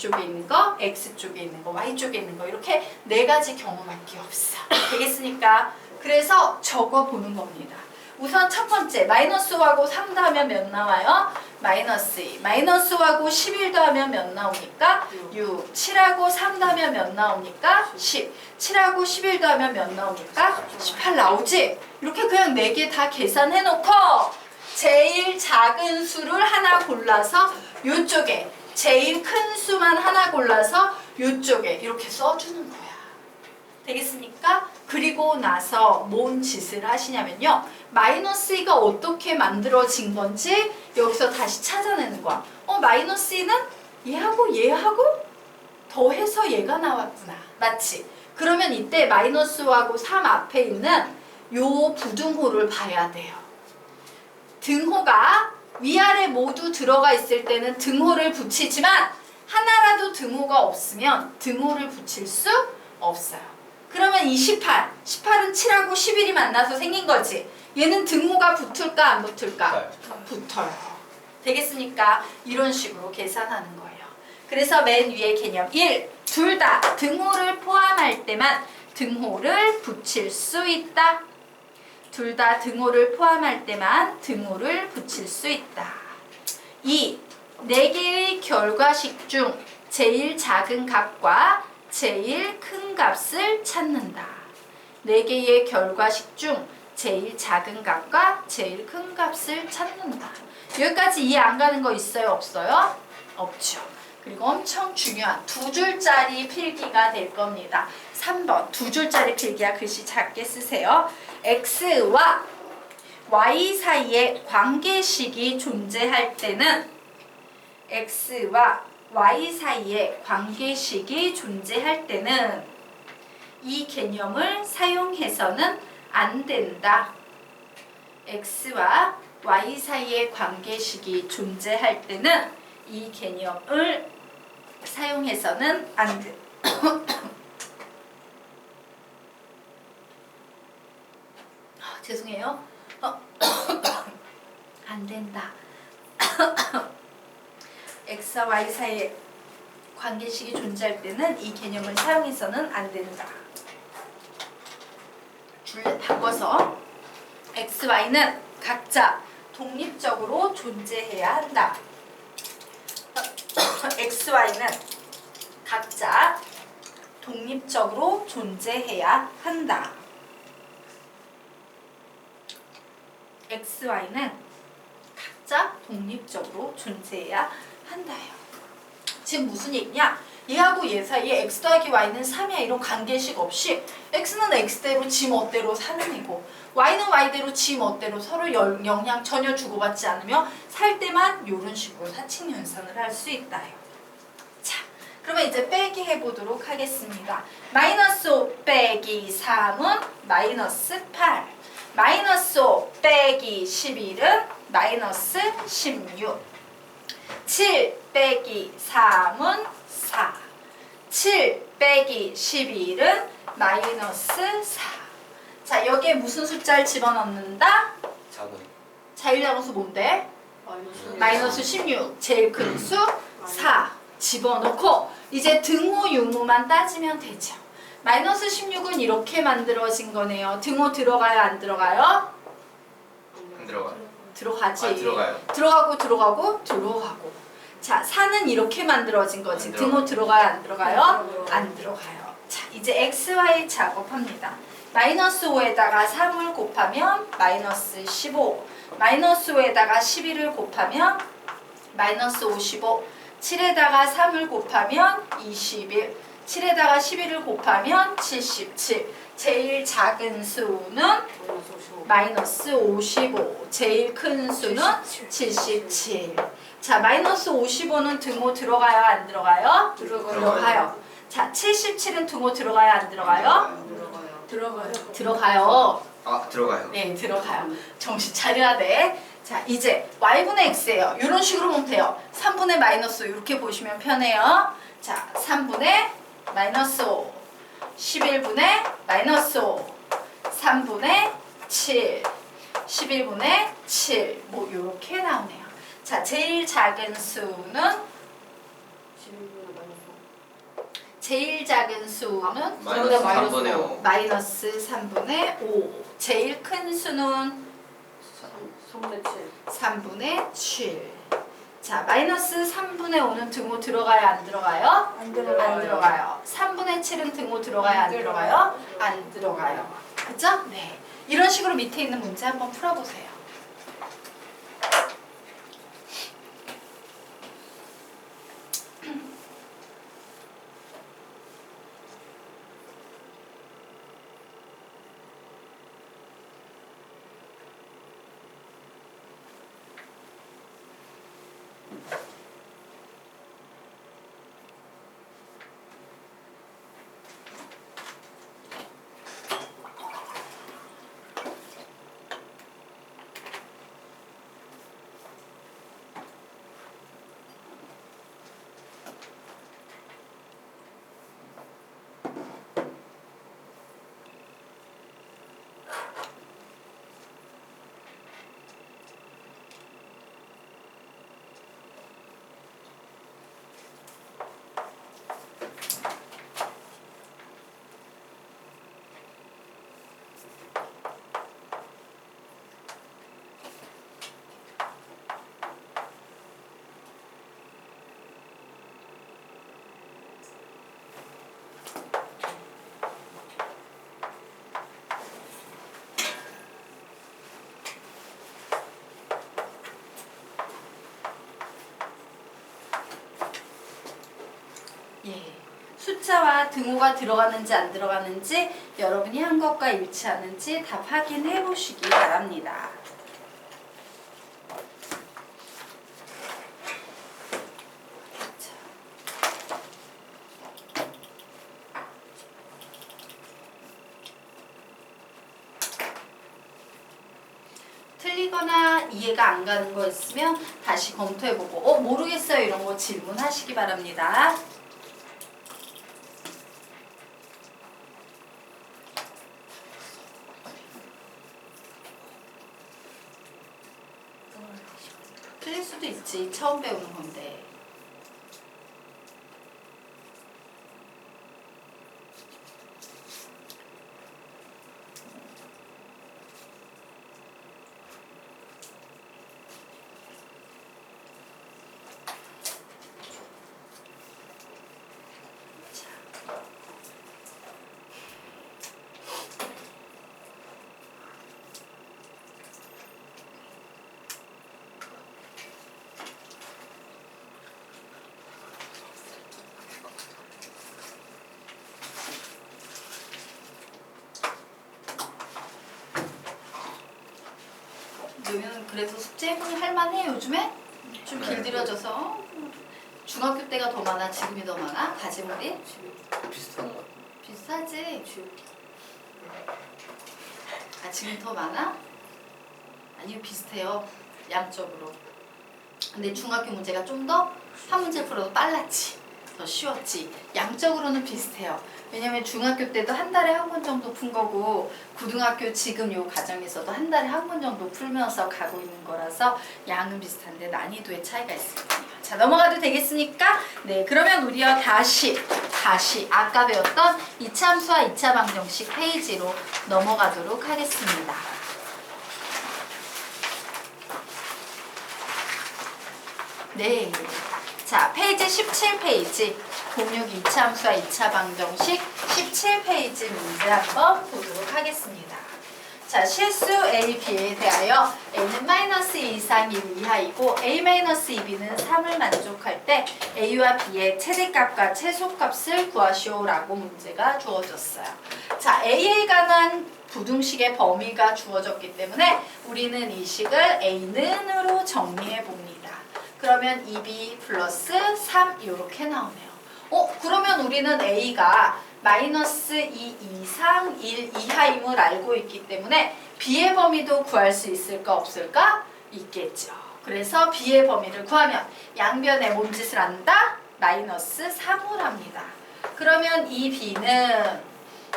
쪽에 있는 거, X쪽에 있는 거, Y쪽에 있는 거 이렇게 네 가지 경험할 게 없어. 되겠습니까? 그래서 적어보는 겁니다. 우선 첫 번째 마이너스 5하고 3 더하면 몇 나와요? 마이너스 2. 마이너스 5하고 11 더하면 몇 나옵니까? 6. 7하고 3 더하면 몇 나옵니까? 10. 7하고 11 더하면 몇 나옵니까? 18 나오지? 이렇게 그냥 4개 다 계산해놓고 제일 작은 수를 하나 골라서 이쪽에 제일 큰 수만 하나 골라서 이쪽에 이렇게 써주는 거야. 되겠습니까? 그리고 나서 뭔 짓을 하시냐면요. 마이너스 2가 어떻게 만들어진 건지 여기서 다시 찾아내는 거야. 마이너스 2는 얘하고 더해서 얘가 나왔구나. 맞지? 그러면 이때 마이너스 5하고 3 앞에 있는 요 부등호를 봐야 돼요. 등호가 위아래 모두 들어가 있을 때는 등호를 붙이지만 하나라도 등호가 없으면 등호를 붙일 수 없어요. 그러면 이 18은 7하고 11이 만나서 생긴 거지. 얘는 등호가 붙을까 안 붙을까? 붙어요. 되겠습니까? 이런 식으로 계산하는 거예요. 그래서 맨 위에 개념 1. 둘 다 등호를 포함할 때만 등호를 붙일 수 있다. 둘 다 등호를 포함할 때만 등호를 붙일 수 있다. 2. 4개의 결과식 중 제일 작은 값과 제일 큰 값을 찾는다. 4개의 결과식 중 제일 작은 값과 제일 큰 값을 찾는다. 여기까지 이해 안 가는 거 있어요? 없어요? 없죠. 그리고 엄청 중요한 2줄짜리 필기가 될 겁니다. 3번 2줄짜리 필기야. 글씨 작게 쓰세요. X와 Y 사이에 관계식이 존재할 때는 X와 Y 사이에 관계식이 존재할 때는 이 개념을 사용해서는 안 된다. X와 Y 사이에 관계식이 존재할 때는 이 개념을 사용해서는 안 된다. 죄송해요. 안 된다. X와 Y 사이에 관계식이 존재할 때는 이 개념을 사용해서는 안 된다. 줄을 바꿔서 X, Y는 각자 독립적으로 존재해야 한다. X, Y는 각자 독립적으로 존재해야 한다. X, Y는 각자 독립적으로 존재해야 한다요. 지금 무슨 얘기냐? 얘하고 얘 사이에 X 더하기 Y는 3이야 이런 관계식 없이 X는 X대로 지 멋대로 사는 애고 Y는 Y대로 지 멋대로 서로 영향 전혀 주고받지 않으며 살 때만 이런 식으로 사칙 연산을 할 수 있다요. 자, 그러면 이제 빼기 해보도록 하겠습니다. 마이너스 5 빼기 3은 마이너스 8. 마이너스 5 빼기 11은 마이너스 16. 7 빼기 3은 4. 7 빼기 11은 마이너스 4. 자, 여기에 무슨 숫자를 집어넣는다? 자일장수 뭔데? 마이너스 16. 제일 큰 수 4 집어넣고 이제 등호 유무만 따지면 되죠. 마이너스 16은 이렇게 만들어진 거네요. 등호 들어가요? 안 들어가요? 안 들어가요. 들어가지. 들어가요. 들어가고. 자, 4는 이렇게 만들어진 거지. 등호 들어가요? 안 들어가요? 안 들어가요. 자, 이제 XY 작업합니다. 마이너스 5에다가 3을 곱하면 마이너스 15. 마이너스 5에다가 11을 곱하면 마이너스 55. 7에다가 3을 곱하면 21. 7에다가 11을 곱하면 77. 제일 작은 수는 마이너스 55. 제일 큰 수는 77. 자, 마이너스 55는 등호 들어가요? 안 들어가요? 들어가요. 자, 77은 등호 들어가요? 안 들어가요? 들어가요. 아, 들어가요. 네, 들어가요. 정신 차려야 돼. 자, 이제 y분의 x예요. 이런 식으로 보면 돼요. 3분의 마이너스 5 이렇게 보시면 편해요. 자, 3분의 마이너스 5, 11분의 마이너스 5, 3분의 7, 11분의 7, 뭐 이렇게 나오네요. 자, 제일 작은 수는 제일 작은 수는 마이너스 마이너스 3분의 오. 5. 마이너스 3분의 5. 제일 큰 수는 3분의 7. 3분의 7. 자, 마이너스 3분의 5는 등호 들어가요? 안 들어가요? 안 들어가요. 안 들어가요. 3분의 7은 등호 들어가요? 안 들어가요? 안 들어가요. 그죠? 네. 이런 식으로 밑에 있는 문제 한번 풀어보세요. 예. 숫자와 등호가 들어가는지 안 들어가는지 여러분이 한 것과 일치하는지 답 확인해 보시기 바랍니다. 틀리거나 이해가 안 가는 거 있으면 다시 검토해보고 모르겠어요 이런 거 질문하시기 바랍니다. 틀릴 수도 있지. 처음 배우는 건데. 너는 그래서 숙제 할만해 요즘에? 좀 네. 길들여져서 중학교 때가 더 많아 지금이 더 많아? 가지물이? 비슷한 것 같아요. 비슷하지? 아 지금 더 많아? 아니요 비슷해요 양적으로. 근데 중학교 문제가 좀 더 한 문제 풀어도 빨랐지 더 쉬웠지. 양적으로는 비슷해요. 왜냐면 중학교 때도 한 달에 한 번 정도 푼 거고 고등학교 지금 요 과정에서도 한 달에 한 번 정도 풀면서 가고 있는 거라서 양은 비슷한데 난이도의 차이가 있습니다. 자 넘어가도 되겠습니까? 네 그러면 우리요 다시 아까 배웠던 이차함수와 이차방정식 페이지로 넘어가도록 하겠습니다. 네. 자, 페이지 17페이지. 06 이차함수와 이차방정식 17페이지 문제 한번 보도록 하겠습니다. 자, 실수 A, B에 대하여 A는 마이너스 2 이상 1 이하이고 A-2B는 3을 만족할 때 A와 B의 최대값과 최소값을 구하시오 라고 문제가 주어졌어요. 자, A에 관한 부등식의 범위가 주어졌기 때문에 우리는 이 식을 A는으로 정리해 봅니다. 그러면 2B 플러스 3 이렇게 나오네요. 그러면 우리는 A가 마이너스 2 이상 1 이하임을 알고 있기 때문에 B의 범위도 구할 수 있을까 없을까? 있겠죠. 그래서 B의 범위를 구하면 양변에 뭔 짓을 한다? 마이너스 3을 합니다. 그러면 이 B는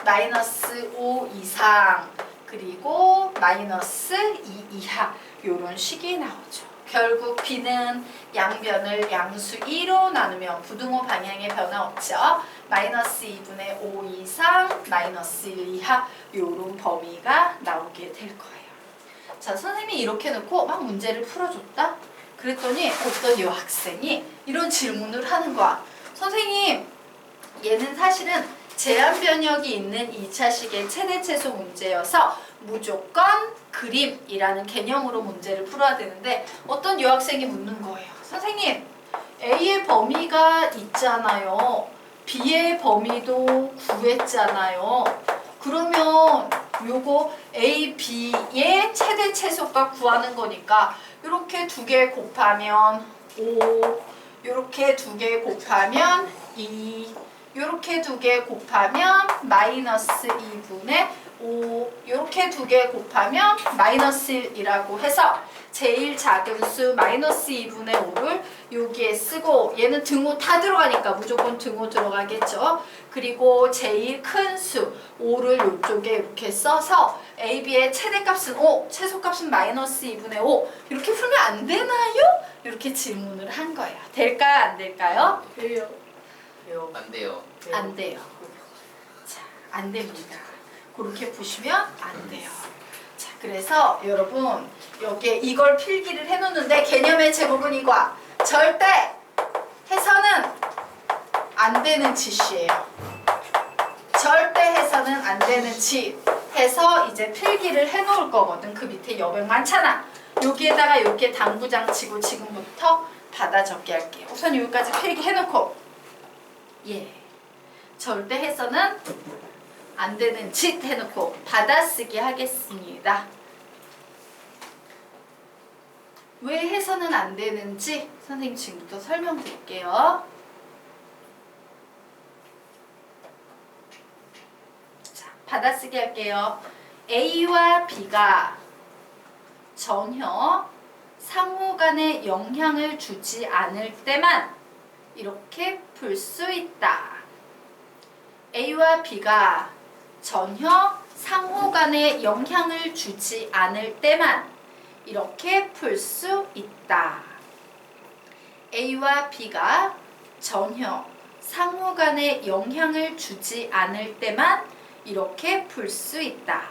마이너스 5 이상 그리고 마이너스 2 이하 이런 식이 나오죠. 결국 B는 양변을 양수 2로 나누면 부등호 방향의 변화 없죠. 마이너스 2분의 5 이상 마이너스 1 이하 요런 범위가 나오게 될 거예요. 자, 선생님이 이렇게 놓고 막 문제를 풀어줬다? 그랬더니 어떤 여학생이 이런 질문을 하는 거야. 선생님, 얘는 사실은 제한 변역이 있는 2차식의 최대 최소 문제여서 무조건 그림이라는 개념으로 문제를 풀어야 되는데 어떤 여학생이 묻는 거예요. 선생님, A의 범위가 있잖아요. B의 범위도 구했잖아요. 그러면 요거 A, B의 최대 최소값 구하는 거니까 이렇게 두 개 곱하면 5, 이렇게 두 개 곱하면 2, 이렇게 두 개 곱하면 마이너스 2분의 5, 이렇게 두 개 곱하면 마이너스 1이라고 해서 제일 작은 수 마이너스 2분의 5를 여기에 쓰고 얘는 등호 다 들어가니까 무조건 등호 들어가겠죠. 그리고 제일 큰 수 5를 이쪽에 이렇게 써서 A, B의 최대값은 5, 최소값은 마이너스 2분의 5 이렇게 풀면 안 되나요? 이렇게 질문을 한 거예요. 될까요? 안 될까요? 돼요. 안 돼요. 안 돼요. 자, 안 됩니다. 그렇게 푸시면 안 돼요. 자, 그래서 여러분 여기에 이걸 필기를 해놓는데 개념의 제목은 이거야. 절대 해서는 안 되는 짓이에요. 절대 해서는 안 되는 짓 해서 이제 필기를 해놓을 거거든. 그 밑에 여백 많잖아. 여기에다가 이렇게 당구장 치고 지금부터 받아 적게 할게요. 우선 여기까지 필기 해놓고 예, 절대 해서는 안 되는 짓 해놓고 받아쓰기 하겠습니다. 왜 해서는 안 되는지 선생님 지금부터 설명드릴게요. 자, 받아쓰기 할게요. A와 B가 전혀 상호 간에 영향을 주지 않을 때만 이렇게 풀 수 있다. A와 B가 전혀 상호 간에 영향을 주지 않을 때만 이렇게 풀 수 있다. A와 B가 전혀 상호 간에 영향을 주지 않을 때만 이렇게 풀 수 있다.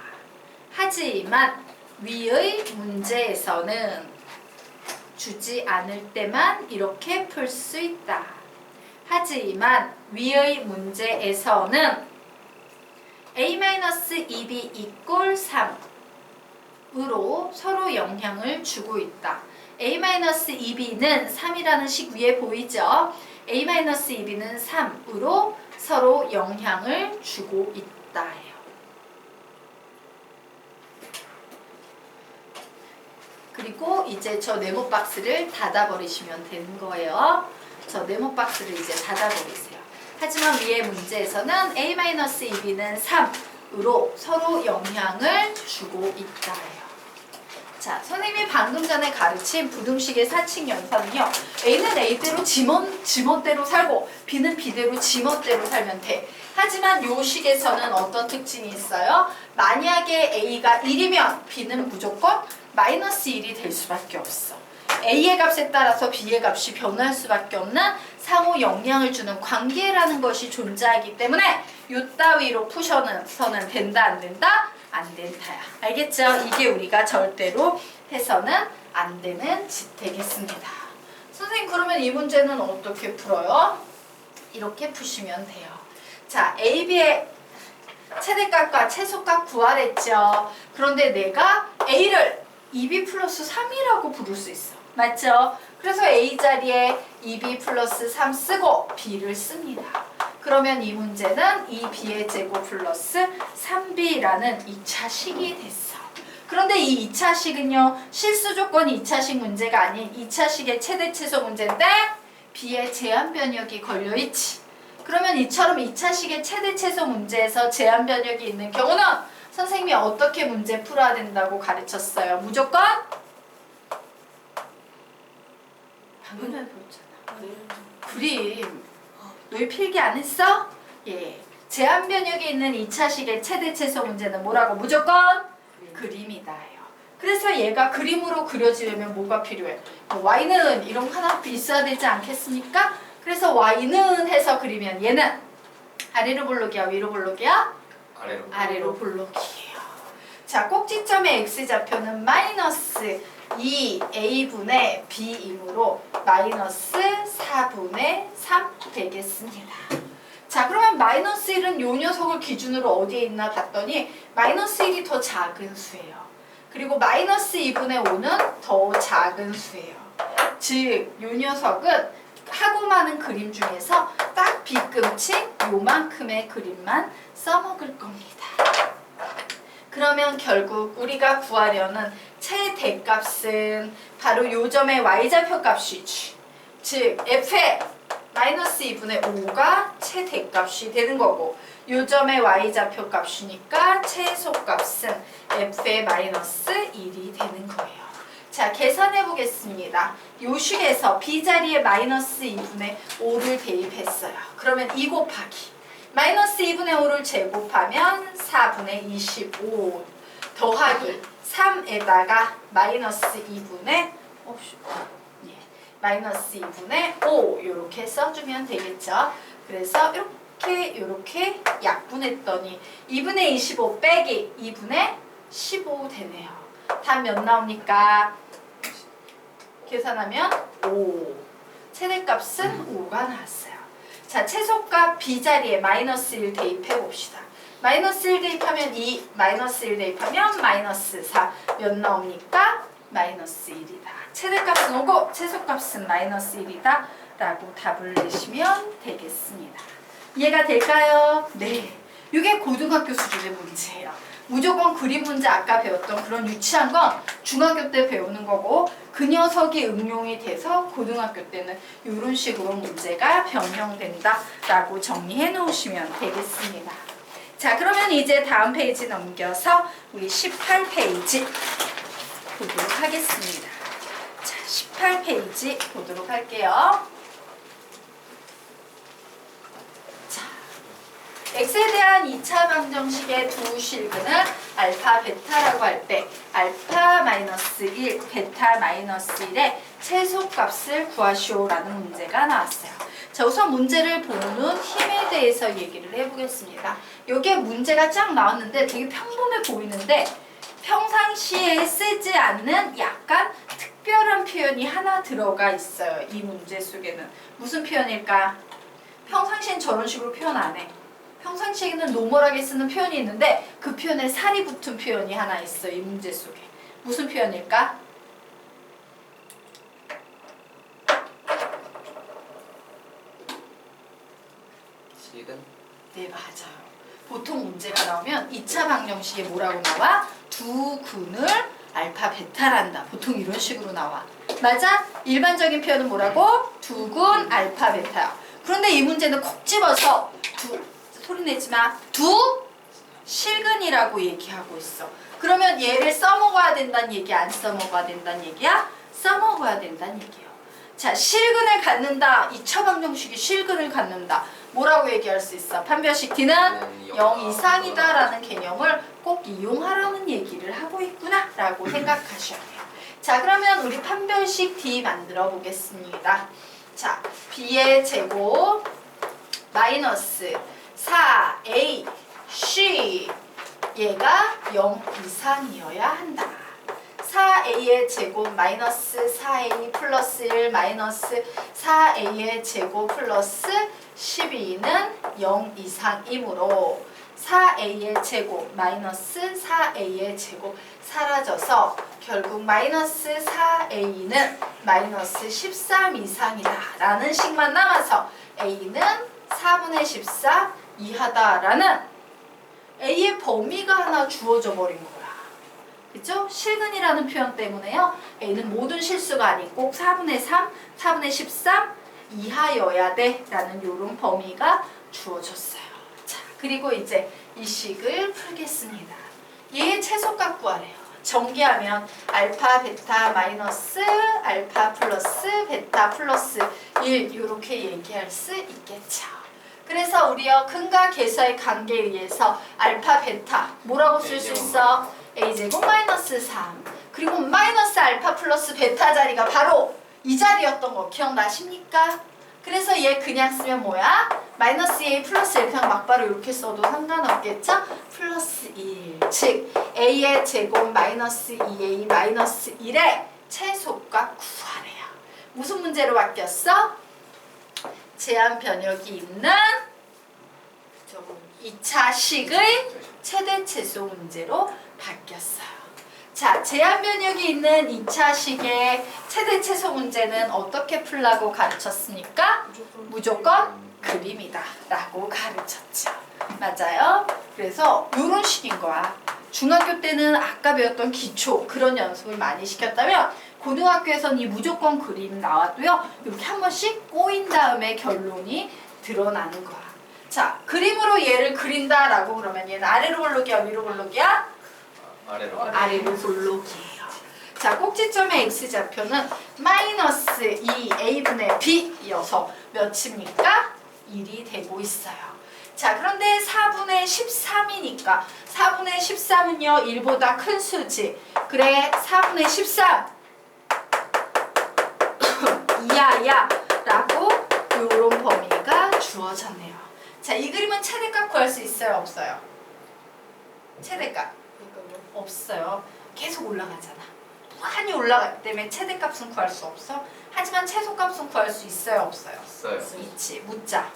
하지만 위의 문제에서는 주지 않을 때만 이렇게 풀 수 있다. 하지만 위의 문제에서는 A-2B = 3으로 서로 영향을 주고 있다. A-2B는 3이라는 식 위에 보이죠? A-2B는 3으로 서로 영향을 주고 있다. 그리고 이제 저 네모 박스를 닫아버리시면 되는 거예요. 저 네모 박스를 이제 닫아버리세요. 하지만 위의 문제에서는 A-2B는 3으로 서로 영향을 주고 있다예요. 자, 선생님이 방금 전에 가르친 부등식의 사칙 연산은요. A는 A대로 지멋대로 살고 B는 B대로 지멋대로 살면 돼. 하지만 요 식에서는 어떤 특징이 있어요? 만약에 A가 1이면 B는 무조건 마이너스 1이 될 수밖에 없어. A의 값에 따라서 B의 값이 변할 수밖에 없는 상호 영향을 주는 관계라는 것이 존재하기 때문에 요 따위로 푸셔서는 된다 안 된다? 안 된다야. 알겠죠? 이게 우리가 절대로 해서는 안 되는 짓 되겠습니다. 선생님 그러면 이 문제는 어떻게 풀어요? 이렇게 푸시면 돼요. 자, A, B의 최대값과 최소값 구하랬죠. 그런데 내가 A를 2B 플러스 3이라고 부를 수 있어. 맞죠? 그래서 A 자리에 2B 플러스 3 쓰고 B를 씁니다. 그러면 이 문제는 2B의 제곱 플러스 3B라는 2차식이 됐어. 그런데 이 2차식은요. 실수 조건 2차식 문제가 아닌 2차식의 최대 최소 문제인데 B의 제한 변역이 걸려있지. 그러면 이처럼 2차식의 최대 최소 문제에서 제한 변역이 있는 경우는 선생님이 어떻게 문제 풀어야 된다고 가르쳤어요? 무조건? 방금 전에 보였잖아. 그림. 너희 필기 안 했어? 예. 제한 변역이 있는 2차식의 최대 최소 문제는 뭐라고? 무조건? 그림이다예요. 그래서 얘가 그림으로 그려지려면 뭐가 필요해? 뭐 y는 이런 거 하나 있어야 되지 않겠습니까? 그래서 y는 해서 그리면 얘는 아래로 볼록이야, 위로 볼록이야? 아래로. 아래로 볼록이에요. 자, 꼭지점의 x좌표는 마이너스 2a분의 b이므로 마이너스 4분의 3 되겠습니다. 자, 그러면 마이너스 1은 요 녀석을 기준으로 어디에 있나 봤더니 마이너스 1이 더 작은 수예요. 그리고 마이너스 2분의 5는 더 작은 수예요. 즉, 요 녀석은 하고 많은 그림 중에서 딱 비끔칭 요만큼의 그림만 써먹을 겁니다. 그러면 결국 우리가 구하려는 최대값은 바로 요 점의 y좌표 값이지. 즉 f의 마이너스 2분의 5가 최대값이 되는 거고 요 점의 y좌표 값이니까 최소값은 f의 마이너스 1이 되는 거예요. 자, 계산해 보겠습니다. 요 식에서 b자리에 마이너스 2분의 5를 대입했어요. 그러면 2 곱하기 마이너스 2분의 5를 제곱하면 4분의 25 더하기 3에다가 마이너스 2분의 마이너스 2분의 5 이렇게 써주면 되겠죠. 그래서 이렇게 약분했더니 2분의 25 빼기 2분의 15 되네요. 답 몇 나옵니까? 계산하면 5. 최대값은 5가 나왔어요. 자, 최소값 b자리에 마이너스 1 대입해 봅시다. 마이너스 1 대입하면 2, 마이너스 1 대입하면 마이너스 4. 몇 나옵니까? 마이너스 1이다. 최대값은 5고 최소값은 마이너스 1이다. 라고 답을 내시면 되겠습니다. 이해가 될까요? 네. 이게 고등학교 수준의 문제예요. 무조건 그림 문제 아까 배웠던 그런 유치한 건 중학교 때 배우는 거고 그 녀석이 응용이 돼서 고등학교 때는 이런 식으로 문제가 변형된다 라고 정리해 놓으시면 되겠습니다. 자, 그러면 이제 다음 페이지 넘겨서 우리 18페이지 보도록 하겠습니다. 자, 18페이지 보도록 할게요. x에 대한 2차 방정식의 두 실근을 알파, 베타라고 할 때 알파 마이너스 1, 베타 마이너스 1의 최소값을 구하시오라는 문제가 나왔어요. 자, 우선 문제를 보는 후 힘에 대해서 얘기를 해보겠습니다. 여기에 문제가 쫙 나왔는데 되게 평범해 보이는데 평상시에 쓰지 않는 약간 특별한 표현이 하나 들어가 있어요. 이 문제 속에는. 무슨 표현일까? 평상시엔 저런 식으로 표현 안 해. 평상시에는 노멀하게 쓰는 표현이 있는데 그 표현에 살이 붙은 표현이 하나 있어요. 이 문제 속에. 무슨 표현일까? 식은? 네, 맞아요. 보통 문제가 나오면 2차 방정식에 뭐라고 나와? 두 근을 알파, 베타란다. 보통 이런 식으로 나와. 맞아? 일반적인 표현은 뭐라고? 두 근 알파, 베타야. 그런데 이 문제는 콕 집어서 소리 내지 마. 두 실근이라고 얘기하고 있어. 그러면 얘를 써먹어야 된다는 얘기, 안 써먹어야 된다는 얘기야? 써먹어야 된다는 얘기예요. 자, 실근을 갖는다. 2차 방정식이 실근을 갖는다. 뭐라고 얘기할 수 있어? 판별식 D는 0 이상이다 라는 개념을 꼭 이용하라는 얘기를 하고 있구나 라고 생각하셔야 돼요. 자, 그러면 우리 판별식 D 만들어 보겠습니다. 자, B의 제곱 마이너스 4A, C 얘가 0 이상이어야 한다. 4A의 제곱 마이너스 4A 플러스 1 마이너스 4A의 제곱 플러스 12는 0 이상이므로 4A의 제곱 마이너스 4A의 제곱 사라져서 결국 마이너스 4A는 마이너스 13 이상이다 라는 식만 남아서 A는 4분의 14 이하다라는 A의 범위가 하나 주어져 버린 거야. 그쵸? 실근이라는 표현 때문에요. A는 모든 실수가 아닌 꼭 4분의 3, 4분의 13 이하여야 돼 라는 요런 범위가 주어졌어요. 자, 그리고 이제 이 식을 풀겠습니다. 얘의 최소값 구하래요. 전개하면 알파, 베타, 마이너스 알파 플러스 베타 플러스 1 이렇게 얘기할 수 있겠죠. 그래서 우리요 근과 계수의 관계에 의해서 알파, 베타 뭐라고 쓸 수 있어? a제곱 마이너스 3 그리고 마이너스 알파 플러스 베타 자리가 바로 이 자리였던 거 기억나십니까? 그래서 얘 그냥 쓰면 뭐야? 마이너스 a 플러스 1 그냥 막바로 이렇게 써도 상관없겠죠? 플러스 1 즉 a의 제곱 마이너스 2a 마이너스 1의 최소값 구하래요. 무슨 문제로 바뀌었어? 제한 변역이 있는 2차식의 최대 최소 문제로 바뀌었어요. 자, 제한 변역이 있는 2차식의 최대 최소 문제는 어떻게 풀라고 가르쳤습니까? 무조건 그림이다 라고 가르쳤죠. 맞아요? 그래서 이런 식인 거야. 중학교 때는 아까 배웠던 기초 그런 연습을 많이 시켰다면 고등학교에서는 이 무조건 그림 나와도요. 이렇게 한 번씩 꼬인 다음에 결론이 드러나는 거야. 자, 그림으로 얘를 그린다라고 그러면 얘는 아래로 볼록이야, 위로 볼록이야? 아래로 볼록이에요. 자, 꼭지점의 x좌표는 마이너스 2a분의 b이어서 몇입니까? 1이 되고 있어요. 자, 그런데 4분의 13이니까 4분의 13은요 1보다 큰 수지. 그래 4분의 13 이하야 라고 요런 범위가 주어졌네요. 자, 이 그림은 최대값 구할 수 있어요? 없어요? 최대값 없어요. 계속 올라가잖아. 무한히 올라가기 때문에 최대값은 구할 수 없어. 하지만 최소값은 구할 수 있어요? 없어요? 있어요. 있지. 묻자.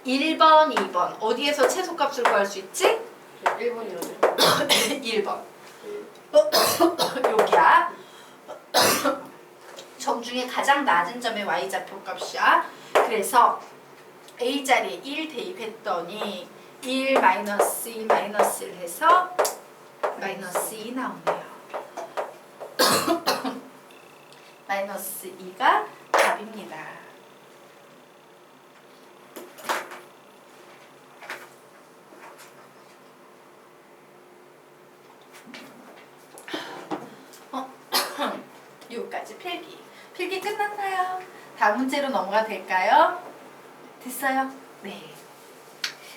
1번, 2번 어디에서 최소값을 구할 수 있지? 1번이요. 1번 여기야. 점 중에 가장 낮은 점의 y좌표 값이야. 그래서 a자리에 1 대입했더니 1 마이너스 2 마이너스 1 해서 마이너스 2 나오네요. 마이너스 2가 답입니다. 여기까지 필기. 필기 끝났나요? 다음 문제로 넘어가 될까요? 됐어요? 네.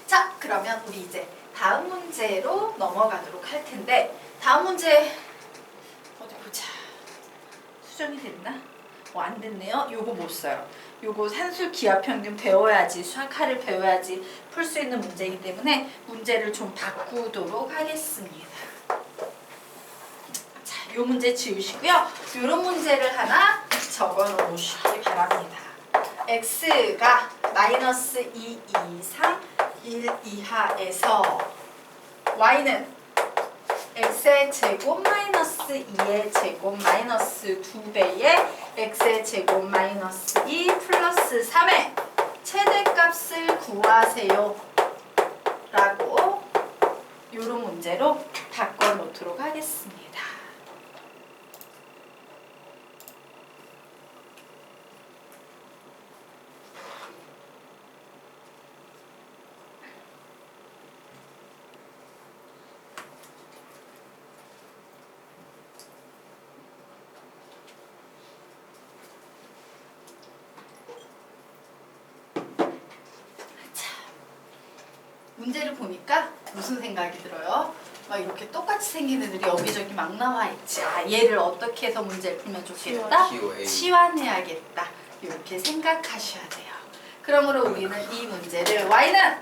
자, 그러면 우리 이제 다음 문제로 넘어가도록 할 텐데 다음 문제 어디 보자. 수정이 됐나? 안 됐네요. 요거 못 써요. 요거 산술 기하평균 배워야지 수학하를 배워야지 풀 수 있는 문제이기 때문에 문제를 좀 바꾸도록 하겠습니다. 자, 요 문제 지우시고요. 요런 문제를 하나 적어 놓으시기 바랍니다. x가 마이너스 2 이상 1 이하에서 y는 x의 제곱 마이너스 2의 제곱 마이너스 2배의 x의 제곱 마이너스 2 플러스 3의 최대값을 구하세요 라고 요런 문제로 바꿔놓도록 하겠습니다. 문제를 보니까 무슨 생각이 들어요? 막 이렇게 똑같이 생긴 애들이 여기저기 막 나와 있지. 아, 얘를 어떻게 해서 문제를 풀면 좋겠다? 치환해야겠다. 이렇게 생각하셔야 돼요. 그러므로 우리는 이 문제를 y는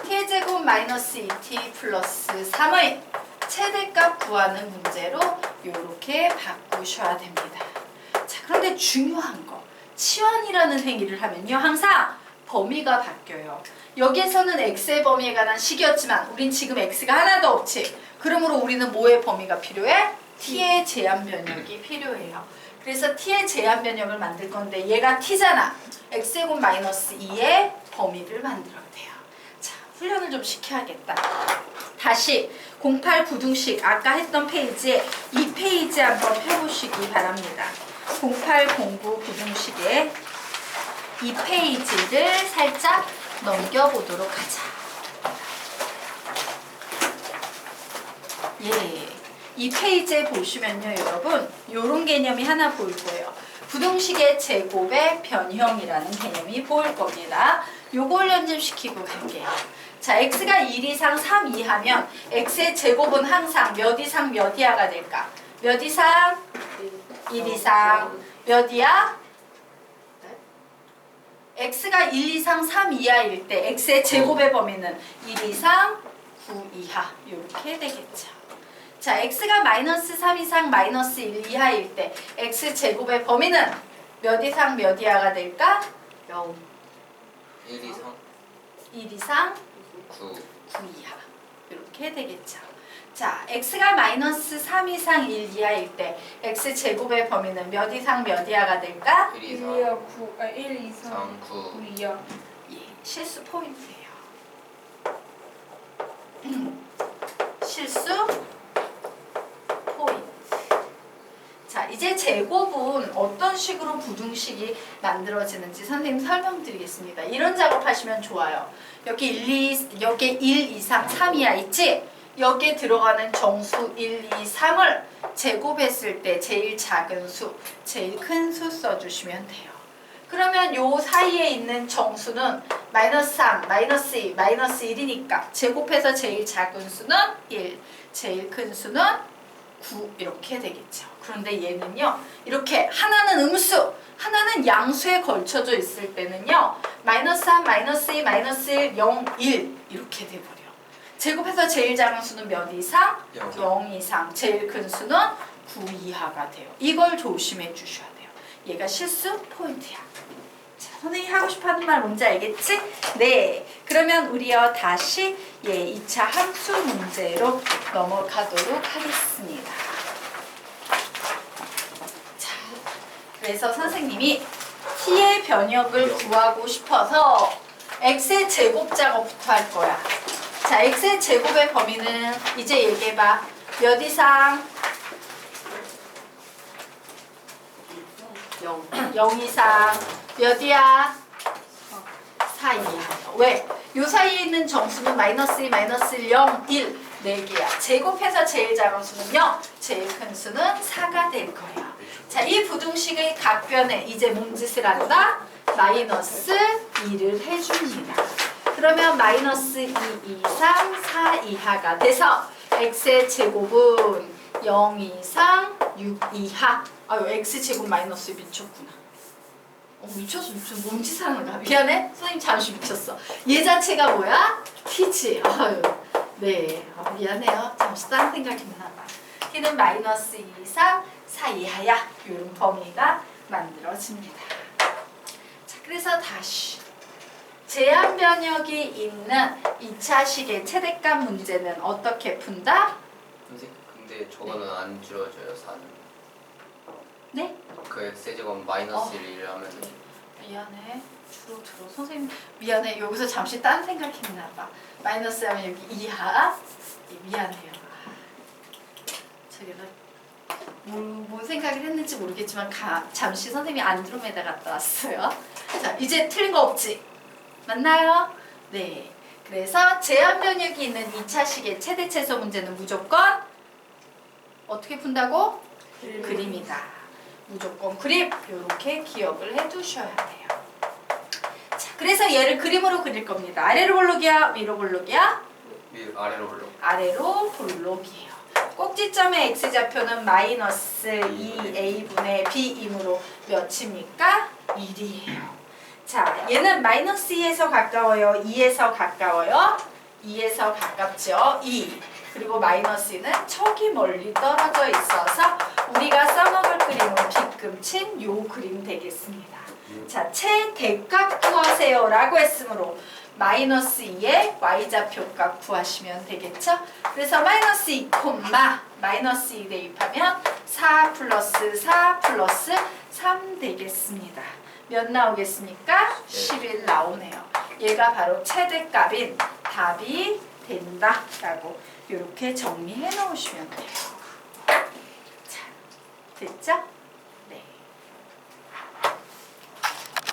t의 제곱 마이너스 2t 플러스 3의 최대값 구하는 문제로 이렇게 바꾸셔야 됩니다. 자, 그런데 중요한 거 치환이라는 행위를 하면요 항상 범위가 바뀌어요. 여기에서는 x의 범위에 관한 식이었지만 우린 지금 x가 하나도 없지. 그러므로 우리는 뭐의 범위가 필요해? t의 제한 변역이 필요해요. 그래서 t의 제한 변역을 만들 건데 얘가 t잖아. x제곱 마이너스 2의 범위를 만들어야 돼요. 자, 훈련을 좀 시켜야겠다. 다시 08 부등식 아까 했던 페이지에 이 페이지 한번 펴보시기 바랍니다. 0809 부등식에 이 페이지를 살짝 넘겨보도록 하자. 예, 이 페이지에 보시면요 여러분 요런 개념이 하나 보일 거예요. 부등식의 제곱의 변형이라는 개념이 보일 겁니다. 요걸 연습시키고 갈게요. 자, x가 1 이상 3 이하면 x의 제곱은 항상 몇 이상 몇 이하가 될까? 몇 이상? 1 이상. 몇이야? x가 1 이상 3 이하일 때 x의 제곱의 범위는 1 이상 9 이하 이렇게 되겠죠. 자, x가 마이너스 3 이상 마이너스 1 이하일 때 x 제곱의 범위는 몇 이상 몇 이하가 될까? 0. 1 이상 1 이상 9 9 이하 이렇게 되겠죠. 자, x가 마이너스 3 이상 1 이하일 때 x 제곱의 범위는 몇 이상 몇 이하가 될까? 1 1 이상 이하 9, 1 이상 3 9 9 이하. 예, 실수 포인트예요. 실수 포인트. 자, 이제 제곱은 어떤 식으로 부등식이 만들어지는지 선생님 설명드리겠습니다. 이런 작업하시면 좋아요. 여기 1 이상 3 이하 있지? 여기에 들어가는 정수 1, 2, 3을 제곱했을 때 제일 작은 수, 제일 큰 수 써주시면 돼요. 그러면 요 사이에 있는 정수는 마이너스 3, 마이너스 2, 마이너스 1이니까 제곱해서 제일 작은 수는 1, 제일 큰 수는 9 이렇게 되겠죠. 그런데 얘는요. 이렇게 하나는 음수, 하나는 양수에 걸쳐져 있을 때는요. 마이너스 3, 마이너스 2, 마이너스 1, 0, 1 이렇게 돼버려. 제곱해서 제일 작은 수는 몇 이상? 0 이상. 제일 큰 수는 9 이하가 돼요. 이걸 조심해 주셔야 돼요. 얘가 실수 포인트야. 자, 선생님이 하고 싶어하는 말 뭔지 알겠지? 네. 그러면 우리요 다시 2차 함수 문제로 넘어가도록 하겠습니다. 자, 그래서 선생님이 t의 변역을 구하고 싶어서 x의 제곱 작업부터 할 거야. 자, x의 제곱의 범위는 이제 얘기해봐. 몇 이상? 0. 0 이상. 몇이야? 4 이하. 왜? 요 사이에 있는 정수는 마이너스 2, 마이너스 1, 0, 1, 4개야. 제곱해서 제일 작은 수는 0, 제일 큰 수는 4가 될 거야. 자, 이 부등식의 각변에 이제 몸짓을 한다? 마이너스 2를 해줍니다. 그러면 마이너스 2 이상 4 이하가 돼서 x의 제곱은 0 이상 6 이하. 아유, x제곱 마이너스 미쳤구나. 미쳤어. 몸짓을 하는 거야. 미안해. 선생님 잠시 미쳤어. 얘 자체가 뭐야? t지. 아유, 네. 미안해요. 잠시 다른 생각했나 봐. t는 마이너스 2 이상 4 이하야. 이런 범위가 만들어집니다. 자, 그래서 다시 제한 변역이 있는 2차식의 최대값 문제는 어떻게 푼다? 선생님 근데 저거는 안 줄어져요 4는 네? 그 x제곱 마이너스 1을 하면 미안해. 주로 들어. 선생님 미안해. 여기서 잠시 딴 생각했나 봐. 마이너스 하면 여기 이하. 미안해요. 저기가 뭔 생각을 했는지 모르겠지만 잠시 선생님이 안드로메다 갔다 왔어요. 자, 이제 틀린 거 없지? 맞나요? 네. 그래서 제한 변역이 있는 2차식의 최대 최소 문제는 무조건 어떻게 푼다고? 그림이다. 무조건 그림. 이렇게 기억을 해두셔야 돼요. 자, 그래서 얘를 그림으로 그릴 겁니다. 아래로 볼록이야? 위로 볼록이야? 아래로 올려 아래로 볼록이에요. 꼭지점의 x좌표는 마이너스 2a분의 b이므로 몇입니까? 1이에요. 자, 얘는 마이너스 2에서 가까워요? 2에서 가까워요? 2에서 가깝죠? 2. 그리고 마이너스 2는 저기 멀리 떨어져 있어서 우리가 써먹을 그림은 빗금친 요 그림 되겠습니다. 자, 최대값 구하세요 라고 했으므로 마이너스 2의 y좌표값 구하시면 되겠죠? 그래서 마이너스 2, 마이너스 2 대입하면 4 플러스 4 플러스 3 되겠습니다. 몇 나오겠습니까? 11 나오네요. 얘가 바로 최대값인 답이 된다 라고 이렇게 정리해 놓으시면 돼요. 자, 됐죠?